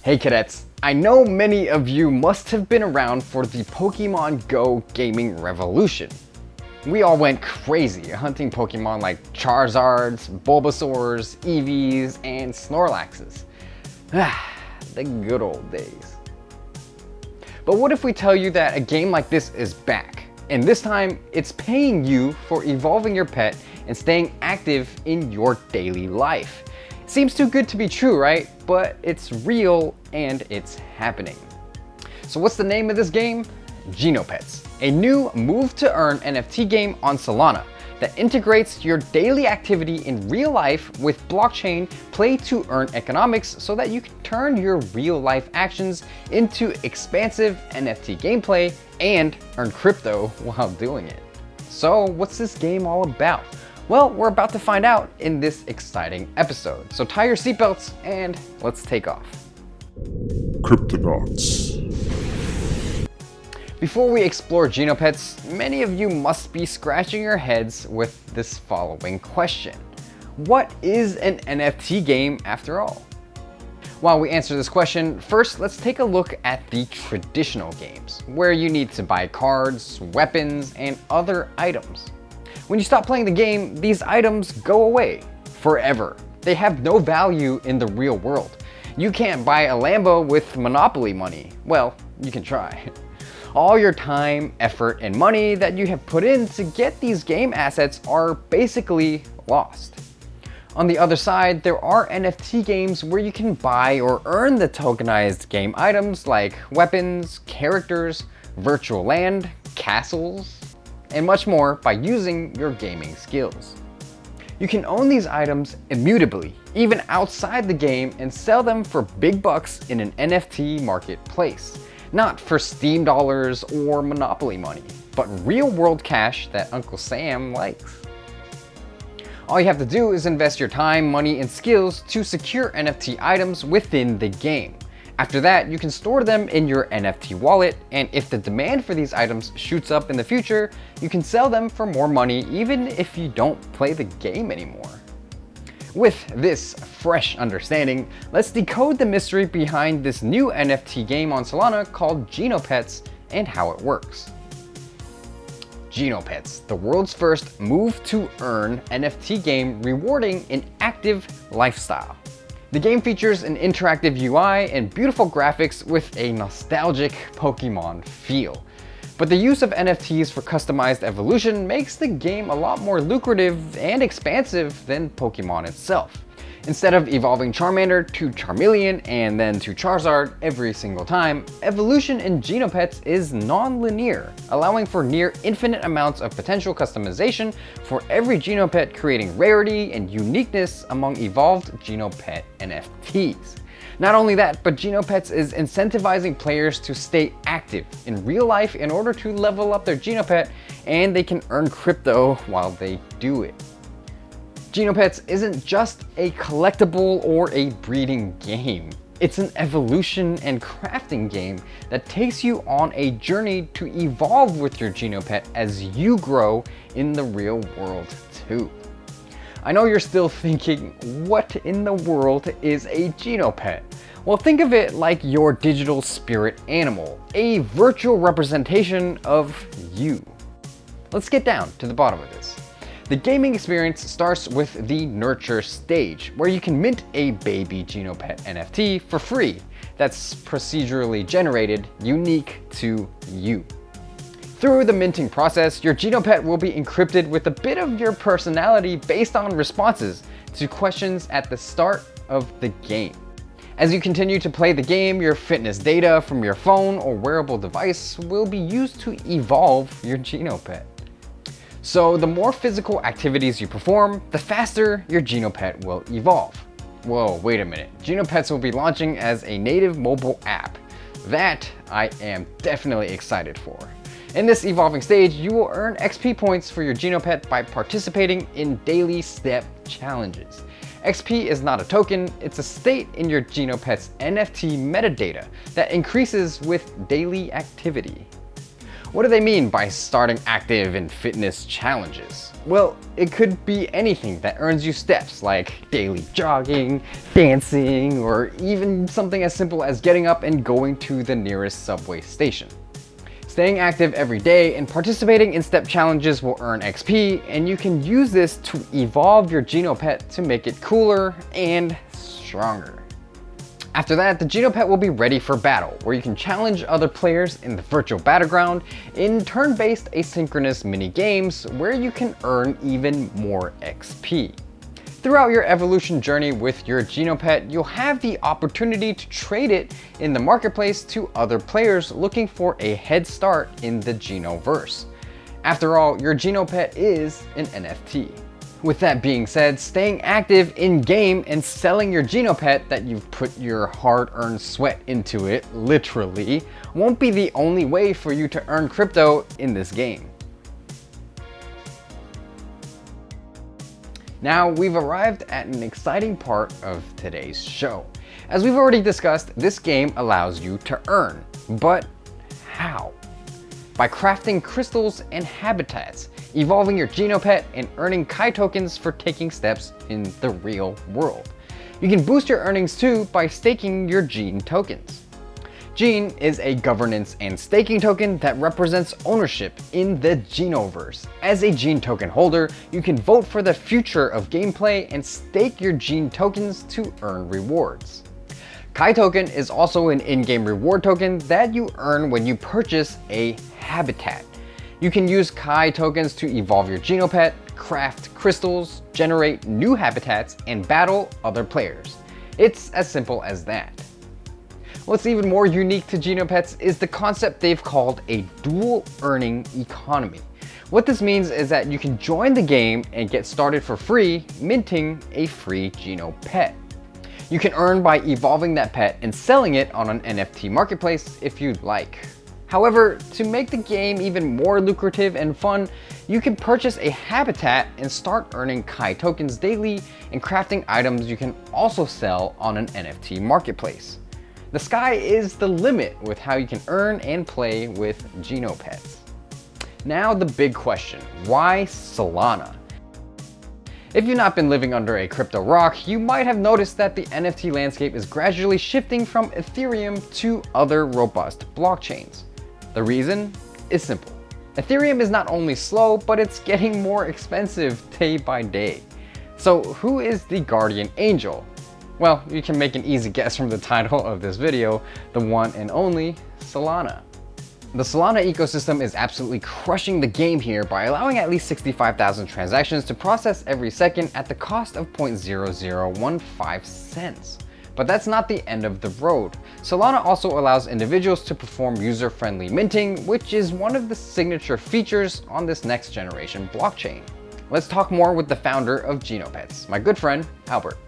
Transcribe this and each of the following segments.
Hey Cadets, I know many of you must have been around for the Pokemon Go gaming revolution. We all went crazy hunting Pokemon like Charizards, Bulbasaurs, Eevees, and Snorlaxes. The good old days. But what if we tell you that a game like this is back, and this time it's paying you for evolving your pet and staying active in your daily life? Seems too good to be true, right? But it's real and it's happening. So what's the name of this game? GenoPets, a new move-to-earn NFT game on Solana that integrates your daily activity in real life with blockchain play-to-earn economics so that you can turn your real-life actions into expansive NFT gameplay and earn crypto while doing it. So what's this game all about? Well, we're about to find out in this exciting episode. So tie your seatbelts and let's take off. Cryptonauts. Before we explore GenoPets, many of you must be scratching your heads with this following question. What is an NFT game after all? While we answer this question, first let's take a look at the traditional games, where you need to buy cards, weapons, and other items. When you stop playing the game, these items go away forever. They have no value in the real world. You can't buy a Lambo with Monopoly money. Well, you can try. All your time, effort, and money that you have put in to get these game assets are basically lost. On the other side, there are NFT games where you can buy or earn the tokenized game items like weapons, characters, virtual land, castles, and much more by using your gaming skills. You can own these items immutably, even outside the game, and sell them for big bucks in an NFT marketplace. Not for Steam dollars or Monopoly money, but real world cash that Uncle Sam likes. All you have to do is invest your time, money, and skills to secure NFT items within the game. After that, you can store them in your NFT wallet, and if the demand for these items shoots up in the future, you can sell them for more money even if you don't play the game anymore. With this fresh understanding, let's decode the mystery behind this new NFT game on Solana called GenoPets and how it works. GenoPets, the world's first move-to-earn NFT game rewarding an active lifestyle. The game features an interactive UI and beautiful graphics with a nostalgic Pokemon feel. But the use of NFTs for customized evolution makes the game a lot more lucrative and expansive than Pokemon itself. Instead of evolving Charmander to Charmeleon and then to Charizard every single time, evolution in GenoPets is non-linear, allowing for near infinite amounts of potential customization for every Genopet, creating rarity and uniqueness among evolved Genopet NFTs. Not only that, but GenoPets is incentivizing players to stay active in real life in order to level up their Genopet, and they can earn crypto while they do it. GenoPets isn't just a collectible or a breeding game. It's an evolution and crafting game that takes you on a journey to evolve with your Genopet as you grow in the real world too. I know you're still thinking, what in the world is a Genopet? Well, think of it like your digital spirit animal, a virtual representation of you. Let's get down to the bottom of this. The gaming experience starts with the nurture stage, where you can mint a baby Genopet NFT for free that's procedurally generated, unique to you. Through the minting process, your Genopet will be encrypted with a bit of your personality based on responses to questions at the start of the game. As you continue to play the game, your fitness data from your phone or wearable device will be used to evolve your Genopet. So the more physical activities you perform, the faster your Genopet will evolve. Whoa, wait a minute. GenoPets will be launching as a native mobile app. That I am definitely excited for. In this evolving stage, you will earn XP points for your Genopet by participating in daily step challenges. XP is not a token, it's a state in your Genopet's NFT metadata that increases with daily activity. What do they mean by starting active in fitness challenges? Well, it could be anything that earns you steps, like daily jogging, dancing, or even something as simple as getting up and going to the nearest subway station. Staying active every day and participating in step challenges will earn XP, and you can use this to evolve your Genopet to make it cooler and stronger. After that, the Genopet will be ready for battle, where you can challenge other players in the virtual battleground in turn-based asynchronous mini-games where you can earn even more XP. Throughout your evolution journey with your Genopet, you'll have the opportunity to trade it in the marketplace to other players looking for a head start in the Genoverse. After all, your Genopet is an NFT. With that being said, staying active in-game and selling your Genopet that you've put your hard-earned sweat into it, literally, won't be the only way for you to earn crypto in this game. Now, we've arrived at an exciting part of today's show. As we've already discussed, this game allows you to earn, but how? By crafting crystals and habitats, evolving your Genopet, and earning Kai tokens for taking steps in the real world. You can boost your earnings too by staking your Gene tokens. Gene is a governance and staking token that represents ownership in the Genoverse. As a Gene token holder, you can vote for the future of gameplay and stake your Gene tokens to earn rewards. Kai token is also an in-game reward token that you earn when you purchase a habitat. You can use Kai tokens to evolve your Genopet, craft crystals, generate new habitats, and battle other players. It's as simple as that. What's even more unique to Genopets is the concept they've called a dual earning economy. What this means is that you can join the game and get started for free, minting a free Genopet. You can earn by evolving that pet and selling it on an NFT marketplace if you'd like. However, to make the game even more lucrative and fun, you can purchase a habitat and start earning Kai tokens daily and crafting items you can also sell on an NFT marketplace. The sky is the limit with how you can earn and play with Genopets. Now the big question, why Solana? If you've not been living under a crypto rock, you might have noticed that the NFT landscape is gradually shifting from Ethereum to other robust blockchains. The reason is simple. Ethereum is not only slow, but it's getting more expensive day by day. So who is the guardian angel? Well, you can make an easy guess from the title of this video, the one and only Solana. The Solana ecosystem is absolutely crushing the game here by allowing at least 65,000 transactions to process every second at the cost of 0.0015 cents. But that's not the end of the road. Solana also allows individuals to perform user-friendly minting, which is one of the signature features on this next generation blockchain. Let's talk more with the founder of GenoPets, my good friend, Albert.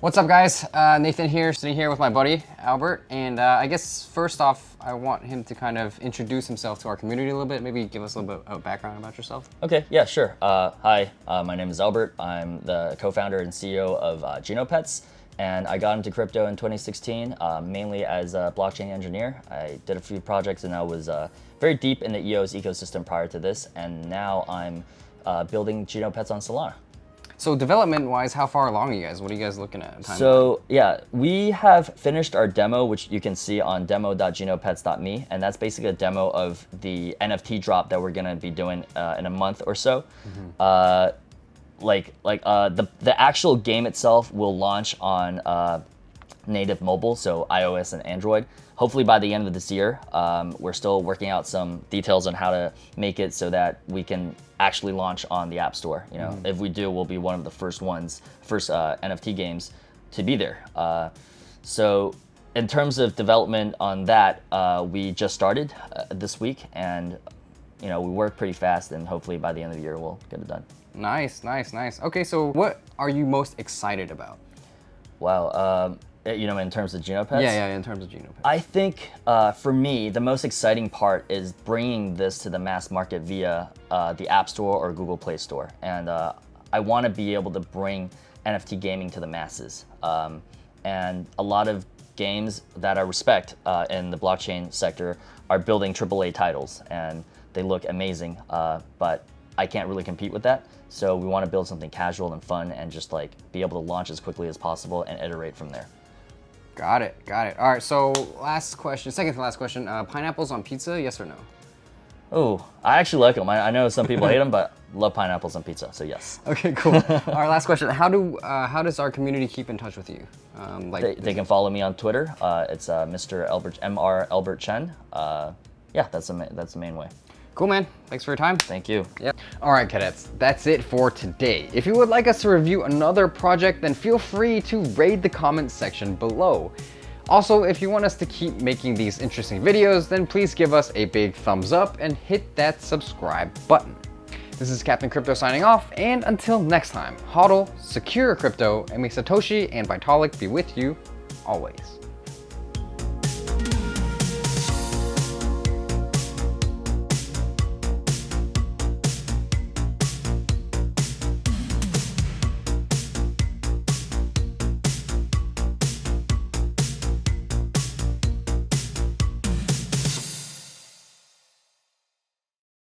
What's up guys? Nathan here, sitting here with my buddy, Albert. And I guess first off, I want him to kind of introduce himself to our community a little bit, maybe give us a little bit of background about yourself. Okay, yeah, sure. Hi, my name is Albert. I'm the co-founder and CEO of GenoPets. And I got into crypto in 2016, mainly as a blockchain engineer. I did a few projects and I was very deep in the EOS ecosystem prior to this. And now I'm building GenoPets on Solana. So development-wise, how far along are you guys? What are you guys looking at? So yeah, we have finished our demo, which you can see on demo.genopets.me, and that's basically a demo of the NFT drop that we're gonna be doing in a month or so. Mm-hmm. The actual game itself will launch on native mobile, so iOS and Android. Hopefully by the end of this year. We're still working out some details on how to make it so that we can actually launch on the App Store. You know, if we do, we'll be one of the first NFT games to be there. So in terms of development on that, we just started this week, and we work pretty fast, and hopefully by the end of the year we'll get it done. Nice. Okay, so what are you most excited about? Wow. In terms of GenoPets? Yeah, in terms of GenoPets. I think for me, the most exciting part is bringing this to the mass market via the App Store or Google Play Store. And I want to be able to bring NFT gaming to the masses. And a lot of games that I respect in the blockchain sector are building AAA titles, and they look amazing, but I can't really compete with that. So we want to build something casual and fun and just like be able to launch as quickly as possible and iterate from there. Got it, got it. All right, so last question, second to last question. Pineapples on pizza, yes or no? Oh, I actually like them. I know some people hate them, but love pineapples on pizza, so yes. Okay, cool. Our last question: how does our community keep in touch with you? They can follow me on Twitter. It's Mr. Mr. Albert Chen. Yeah, that's the main way. Cool, man. Thanks for your time. Thank you. Yep. All right, cadets, that's it for today. If you would like us to review another project, then feel free to raid the comments section below. Also, if you want us to keep making these interesting videos, then please give us a big thumbs up and hit that subscribe button. This is Captain Crypto signing off, and until next time, hodl, secure crypto, and may Satoshi and Vitalik be with you always.